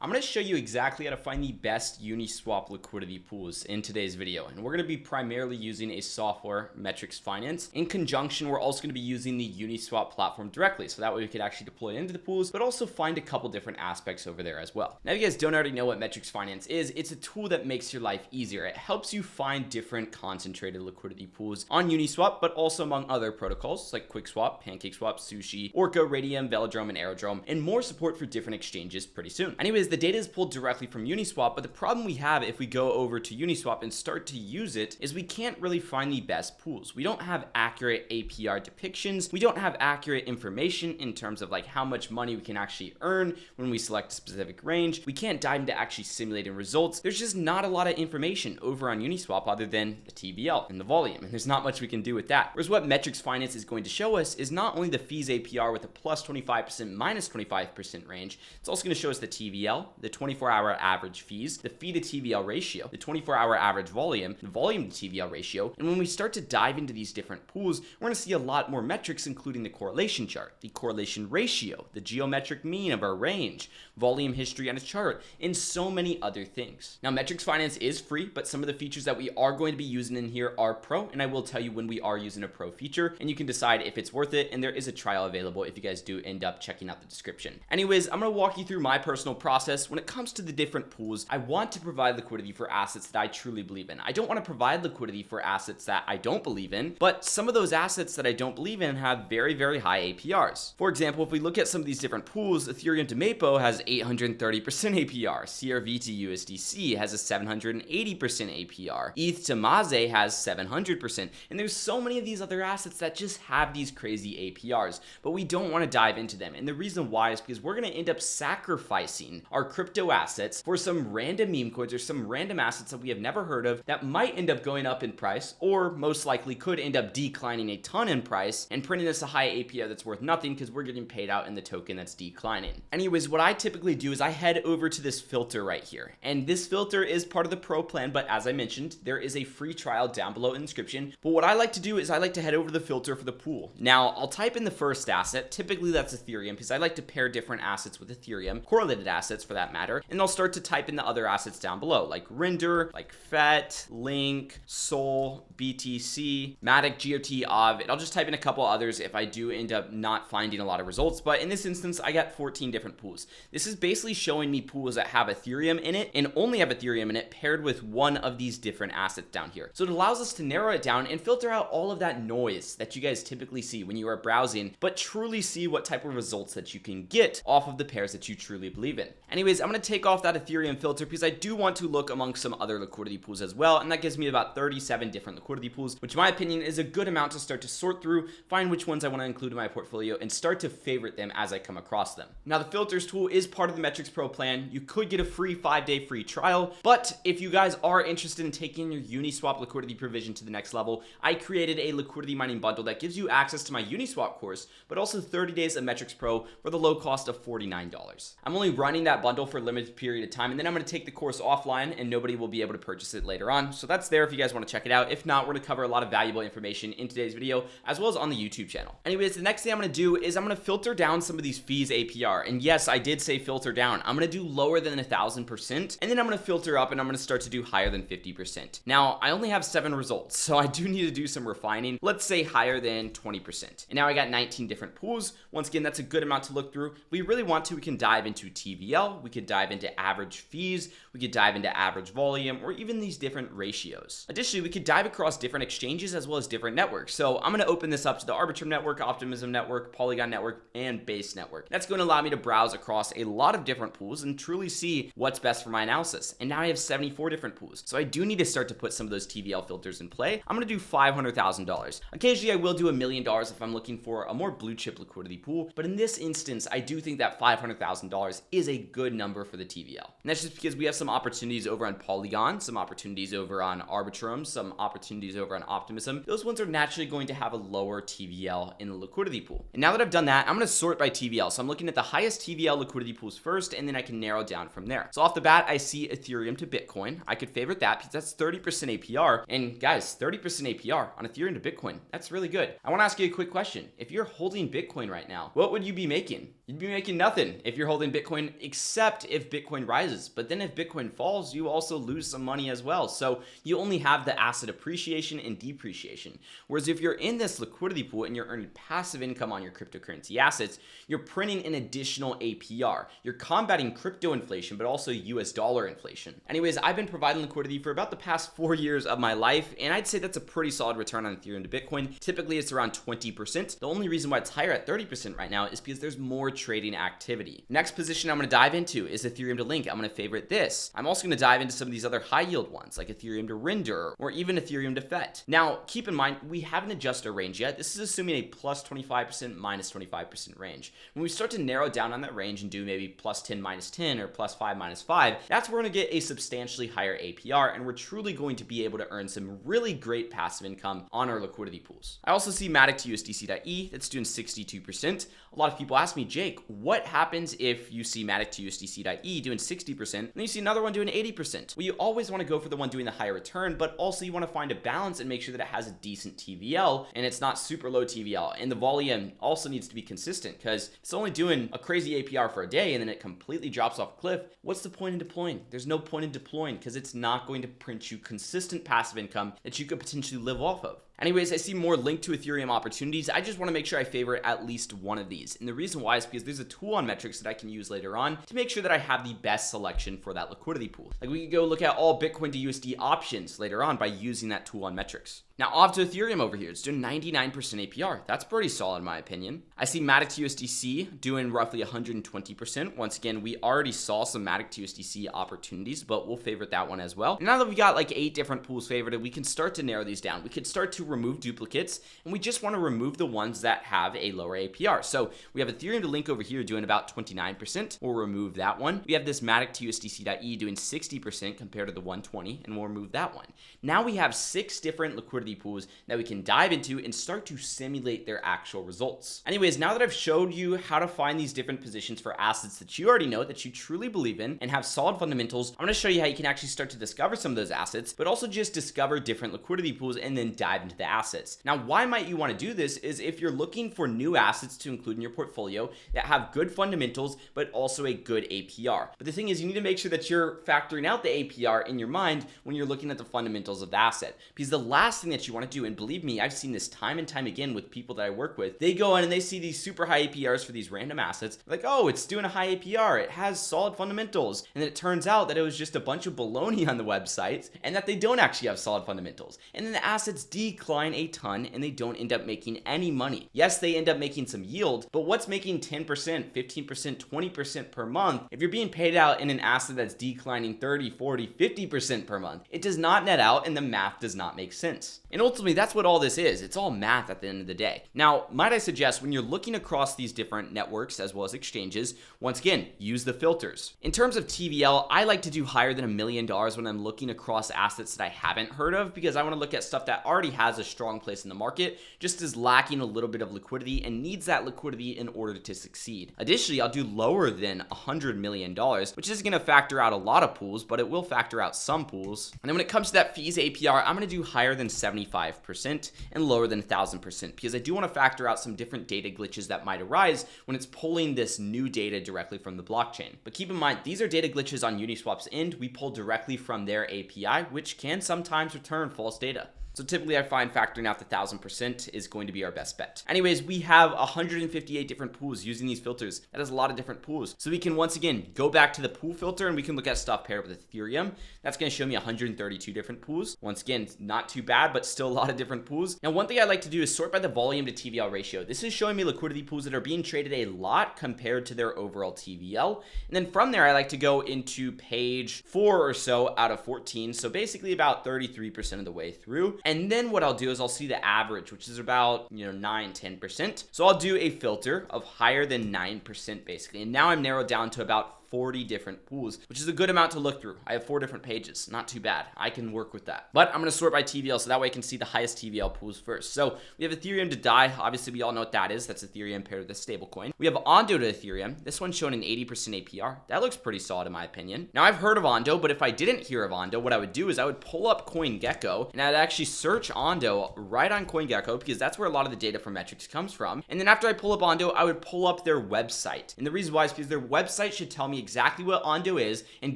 I'm going to show you exactly how to find the best Uniswap liquidity pools in today's video. And we're going to be primarily using a software, Metrix Finance. In conjunction, we're also going to be using the Uniswap platform directly. So that way we could actually deploy into the pools, but also find a couple different aspects over there as well. Now, if you guys don't already know what Metrix Finance is, it's a tool that makes your life easier. It helps you find different concentrated liquidity pools on Uniswap, but also among other protocols like QuickSwap, PancakeSwap, Sushi, Orca, Radium, Velodrome, and Aerodrome, and more support for different exchanges pretty soon. Anyways, the data is pulled directly from Uniswap, but the problem we have if we go over to Uniswap and start to use it is we can't really find the best pools. We don't have accurate APR depictions. We don't have accurate information in terms of like how much money we can actually earn when we select a specific range. We can't dive into actually simulating results. There's just not a lot of information over on Uniswap other than the TVL and the volume, and there's not much we can do with that. Whereas what Metrix Finance is going to show us is not only the fees APR with a plus 25%, minus 25% range, it's also going to show us the TVL, the 24-hour average fees, the fee to TVL ratio, the 24-hour average volume, the volume to TVL ratio. And when we start to dive into these different pools, we're going to see a lot more metrics, including the correlation chart, the correlation ratio, the geometric mean of our range, volume history on a chart, and so many other things. Now, Metrix Finance is free, but some of the features that we are going to be using in here are pro, and I will tell you when we are using a pro feature, and you can decide if it's worth it, and there is a trial available if you guys do end up checking out the description. Anyways, I'm going to walk you through my personal process. When it comes to the different pools, I want to provide liquidity for assets that I truly believe in. I don't want to provide liquidity for assets that I don't believe in, but some of those assets that I don't believe in have very, very high APRs. For example, if we look at some of these different pools, Ethereum to Mapo has 830% APR, CRV to USDC has a 780% APR, ETH to Maze has 700%, and there's so many of these other assets that just have these crazy APRs, but we don't want to dive into them. And the reason why is because we're going to end up sacrificing our crypto assets for some random meme coins or some random assets that we have never heard of that might end up going up in price, or most likely could end up declining a ton in price and printing us a high APR that's worth nothing because we're getting paid out in the token that's declining. Anyways, what I typically do is I head over to this filter right here, and this filter is part of the pro plan, but as I mentioned, there is a free trial down below in the description. But what I like to do is I like to head over to the filter for the pool. Now, I'll type in the first asset. Typically that's Ethereum because I like to pair different assets with Ethereum, correlated assets for that matter, and I'll start to type in the other assets down below, like Render, like FET, Link, Sol, BTC, Matic, GOT, OV, and I'll just type in a couple others if I do end up not finding a lot of results. But in this instance, I got 14 different pools. This is basically showing me pools that have Ethereum in it and only have Ethereum in it paired with one of these different assets down here. So it allows us to narrow it down and filter out all of that noise that you guys typically see when you are browsing, but truly see what type of results that you can get off of the pairs that you truly believe in. Anyways, I'm going to take off that Ethereum filter because I do want to look among some other liquidity pools as well, and that gives me about 37 different liquidity pools, which in my opinion is a good amount to start to sort through, find which ones I want to include in my portfolio, and start to favorite them as I come across them. Now, the filters tool is part of the Metrix Pro plan. You could get a free 5-day free trial, but if you guys are interested in taking your Uniswap liquidity provision to the next level, I created a liquidity mining bundle that gives you access to my Uniswap course, but also 30 days of Metrix Pro for the low cost of $49. I'm only running that bundle for a limited period of time, and then I'm going to take the course offline and nobody will be able to purchase it later on. So that's there if you guys want to check it out. If not, we're going to cover a lot of valuable information in today's video, as well as on the YouTube channel. Anyways, the next thing I'm going to do is I'm going to filter down some of these fees APR. And yes, I did say filter down. I'm going to do lower than 1,000%, and then I'm going to filter up and I'm going to start to do higher than 50%. Now, I only have 7 results, so I do need to do some refining. Let's say higher than 20%. And now I got 19 different pools. Once again, that's a good amount to look through. If we really want to, we can dive into TVL, we could dive into average fees, we could dive into average volume, or even these different ratios. Additionally, we could dive across different exchanges as well as different networks. So I'm going to open this up to the Arbitrum network, Optimism network, Polygon network, and Base network. That's going to allow me to browse across a lot of different pools and truly see what's best for my analysis. And now I have 74 different pools. So I do need to start to put some of those TVL filters in play. I'm going to do $500,000. Occasionally, I will do $1 million if I'm looking for a more blue chip liquidity pool. But in this instance, I do think that $500,000 is a good number for the TVL. And that's just because we have some opportunities over on Polygon, some opportunities over on Arbitrum, some opportunities over on Optimism. Those ones are naturally going to have a lower TVL in the liquidity pool. And now that I've done that, I'm going to sort by TVL. So I'm looking at the highest TVL liquidity pools first, and then I can narrow down from there. So off the bat, I see Ethereum to Bitcoin. I could favorite that because that's 30% APR. And guys, 30% APR on Ethereum to Bitcoin, that's really good. I want to ask you a quick question. If you're holding Bitcoin right now, what would you be making? You'd be making nothing if you're holding Bitcoin except except if Bitcoin rises. But then if Bitcoin falls, you also lose some money as well. So you only have the asset appreciation and depreciation. Whereas if you're in this liquidity pool and you're earning passive income on your cryptocurrency assets, you're printing an additional APR. You're combating crypto inflation, but also US dollar inflation. Anyways, I've been providing liquidity for about the past 4 years of my life, and I'd say that's a pretty solid return on Ethereum to Bitcoin. Typically, it's around 20%. The only reason why it's higher at 30% right now is because there's more trading activity. Next position I'm going to dive into is Ethereum to Link. I'm going to favorite this. I'm also going to dive into some of these other high yield ones like Ethereum to Render or even Ethereum to FET. Now, keep in mind, we haven't adjusted our range yet. This is assuming a plus 25%, minus 25% range. When we start to narrow down on that range and do maybe plus 10, minus 10 or plus 5, minus 5, that's where we're going to get a substantially higher APR, and we're truly going to be able to earn some really great passive income on our liquidity pools. I also see Matic to USDC.E that's doing 62%. A lot of people ask me, Jake, what happens if you see Matic to USDC.E doing 60% and then you see another one doing 80%? Well, you always want to go for the one doing the higher return, but also you want to find a balance and make sure that it has a decent TVL and it's not super low TVL. And the volume also needs to be consistent, because it's only doing a crazy APR for a day and then it completely drops off a cliff. What's the point in deploying? There's no point in deploying because it's not going to print you consistent passive income that you could potentially live off of. Anyways, I see more Link to Ethereum opportunities. I just want to make sure I favor at least one of these. And the reason why is because there's a tool on Metrix that I can use later on to make sure that I have the best selection for that liquidity pool. Like we could go look at all Bitcoin to USD options later on by using that tool on Metrix. Now off to Ethereum over here. It's doing 99% APR. That's pretty solid in my opinion. I see Matic to USDC doing roughly 120%. Once again, we already saw some Matic to USDC opportunities, but we'll favorite that one as well. And now that we got like 8 different pools favorited, we can start to narrow these down. We could start to remove duplicates, and we just want to remove the ones that have a lower APR. So we have Ethereum to Link over here doing about 29%. We'll remove that one. We have this Matic to USDC.E doing 60% compared to the 120, and we'll remove that one. Now we have 6 different liquidity pools that we can dive into and start to simulate their actual results. Anyways, now that I've showed you how to find these different positions for assets that you already know, that you truly believe in and have solid fundamentals, I'm going to show you how you can actually start to discover some of those assets, but also just discover different liquidity pools and then dive into the assets. Now, why might you want to do this is if you're looking for new assets to include in your portfolio that have good fundamentals, but also a good APR. But the thing is, you need to make sure that you're factoring out the APR in your mind when you're looking at the fundamentals of the asset, because the last thing that you want to do, and believe me, I've seen this time and time again with people that I work with, they go in and they see these super high APRs for these random assets, like, oh, it's doing a high APR, it has solid fundamentals, and then it turns out that it was just a bunch of baloney on the website and that they don't actually have solid fundamentals, and then the assets decline a ton and they don't end up making any money. Yes, they end up making some yield, but what's making 10%, 15%, 20% per month if you're being paid out in an asset that's declining 30, 40, 50% per month? It does not net out and the math does not make sense. And ultimately, that's what all this is. It's all math at the end of the day. Now, might I suggest when you're looking across these different networks as well as exchanges, once again, use the filters. In terms of TVL, I like to do higher than $1 million when I'm looking across assets that I haven't heard of, because I want to look at stuff that already has a strong place in the market, just is lacking a little bit of liquidity and needs that liquidity in order to succeed. Additionally, I'll do lower than $100 million, which is going to factor out a lot of pools, but it will factor out some pools. And then when it comes to that fees APR, I'm going to do higher than 75% and lower than 1000%, because I do want to factor out some different data glitches that might arise when it's pulling this new data directly from the blockchain. But keep in mind, these are data glitches on Uniswap's end. We pull directly from their API, which can sometimes return false data. So typically I find factoring out the 1000% is going to be our best bet. Anyways, we have 158 different pools using these filters. That is a lot of different pools. So we can once again go back to the pool filter and we can look at stuff paired with Ethereum. That's going to show me 132 different pools. Once again, not too bad, but still a lot of different pools. Now, one thing I like to do is sort by the volume to TVL ratio. This is showing me liquidity pools that are being traded a lot compared to their overall TVL. And then from there, I like to go into page 4 or so out of 14. So basically about 33% of the way through. And then what I'll do is I'll see the average, which is about, 9-10%. So I'll do a filter of higher than 9% basically. And now I'm narrowed down to about 40 different pools, which is a good amount to look through. I have 4 different pages, not too bad. I can work with that. But I'm going to sort by TVL so that way I can see the highest TVL pools first. So we have Ethereum to DAI. Obviously, we all know what that is. That's Ethereum paired with a stablecoin. We have Ondo to Ethereum. This one's showing an 80% APR. That looks pretty solid in my opinion. Now, I've heard of Ondo, but if I didn't hear of Ondo, what I would do is I would pull up CoinGecko and I'd actually search Ondo right on CoinGecko, because that's where a lot of the data from Metrix comes from. And then after I pull up Ondo, I would pull up their website. And the reason why is because their website should tell me me exactly what Ondo is and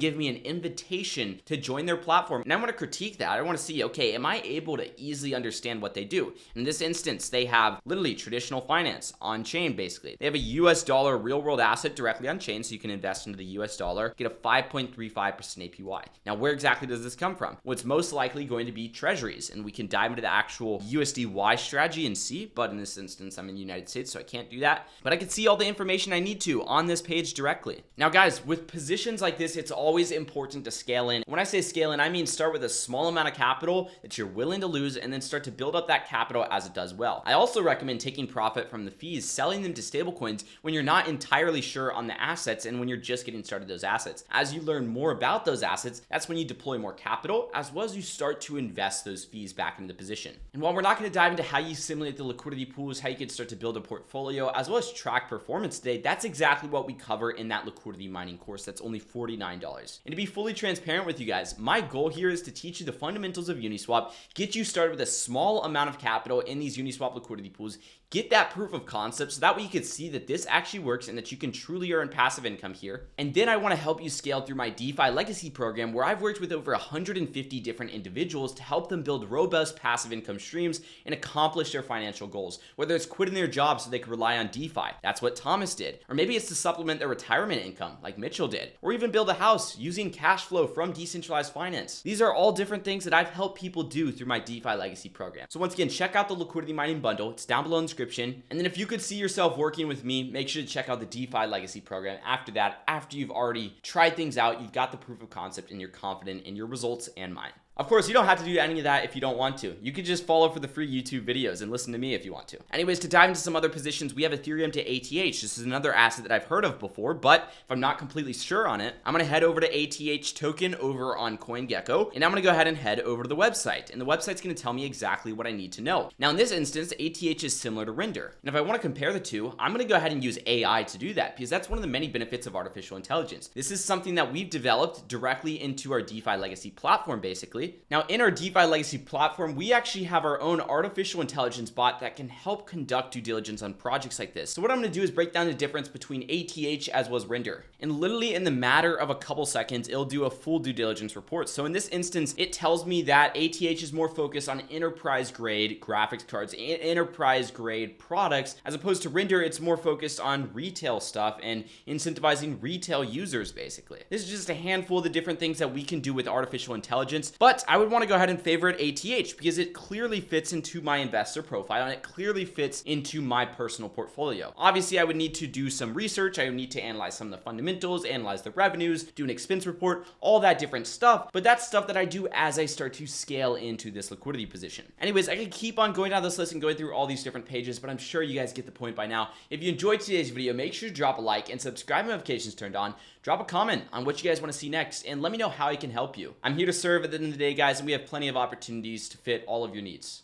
give me an invitation to join their platform. And I want to critique that. I want to see, okay, am I able to easily understand what they do? In this instance, they have literally traditional finance on chain, basically. They have a US dollar real world asset directly on chain, so you can invest into the US dollar, get a 5.35% APY. Now, where exactly does this come from? Well, it's most likely going to be treasuries, and we can dive into the actual USDY strategy and see, but in this instance, I'm in the United States, so I can't do that. But I can see all the information I need to on this page directly. Now, guys, with positions like this, it's always important to scale in. When I say scale in, I mean start with a small amount of capital that you're willing to lose, and then start to build up that capital as it does well. I also recommend taking profit from the fees, selling them to stablecoins when you're not entirely sure on the assets and when you're just getting started those assets. As you learn more about those assets, that's when you deploy more capital, as well as you start to invest those fees back into the position. And while we're not going to dive into how you simulate the liquidity pools, how you can start to build a portfolio, as well as track performance today, that's exactly what we cover in that liquidity mining course that's only $49. And to be fully transparent with you guys, my goal here is to teach you the fundamentals of Uniswap, get you started with a small amount of capital in these Uniswap liquidity pools, get that proof of concept so that way you can see that this actually works and that you can truly earn passive income here. And then I want to help you scale through my DeFi legacy program, where I've worked with over 150 different individuals to help them build robust passive income streams and accomplish their financial goals, whether it's quitting their job so they can rely on DeFi. That's what Thomas did. Or maybe it's to supplement their retirement income like Mitchell did, or even build a house using cash flow from decentralized finance. These are all different things that I've helped people do through my DeFi legacy program. So once again, check out the liquidity mining bundle. It's down below in the description. And then if you could see yourself working with me, make sure to check out the DeFi legacy program. After that, after you've already tried things out, you've got the proof of concept and you're confident in your results and mine. Of course, you don't have to do any of that if you don't want to. You could just follow for the free YouTube videos and listen to me if you want to. Anyways, to dive into some other positions, we have Ethereum to ATH. This is another asset that I've heard of before, but if I'm not completely sure on it, I'm going to head over to ATH token over on CoinGecko, and I'm going to go ahead and head over to the website. And the website's going to tell me exactly what I need to know. Now, in this instance, ATH is similar to Render. And if I want to compare the two, I'm going to go ahead and use AI to do that, because that's one of the many benefits of artificial intelligence. This is something that we've developed directly into our DeFi legacy platform, basically. Now, in our DeFi legacy platform, we actually have our own artificial intelligence bot that can help conduct due diligence on projects like this. So what I'm going to do is break down the difference between ATH as well as Render. And literally in the matter of a couple seconds, it'll do a full due diligence report. So in this instance, it tells me that ATH is more focused on enterprise grade graphics cards and enterprise grade products, as opposed to Render, it's more focused on retail stuff and incentivizing retail users, basically. This is just a handful of the different things that we can do with artificial intelligence, but I would want to go ahead and favorite ATH because it clearly fits into my investor profile and it clearly fits into my personal portfolio. Obviously, I would need to do some research. I would need to analyze some of the fundamentals, analyze the revenues, do an expense report, all that different stuff. But that's stuff that I do as I start to scale into this liquidity position. Anyways, I could keep on going down this list and going through all these different pages, but I'm sure you guys get the point by now. If you enjoyed today's video, make sure to drop a like and subscribe, notifications turned on. Drop a comment on what you guys want to see next, and let me know how I can help you. I'm here to serve at the end of the day, guys, and we have plenty of opportunities to fit all of your needs.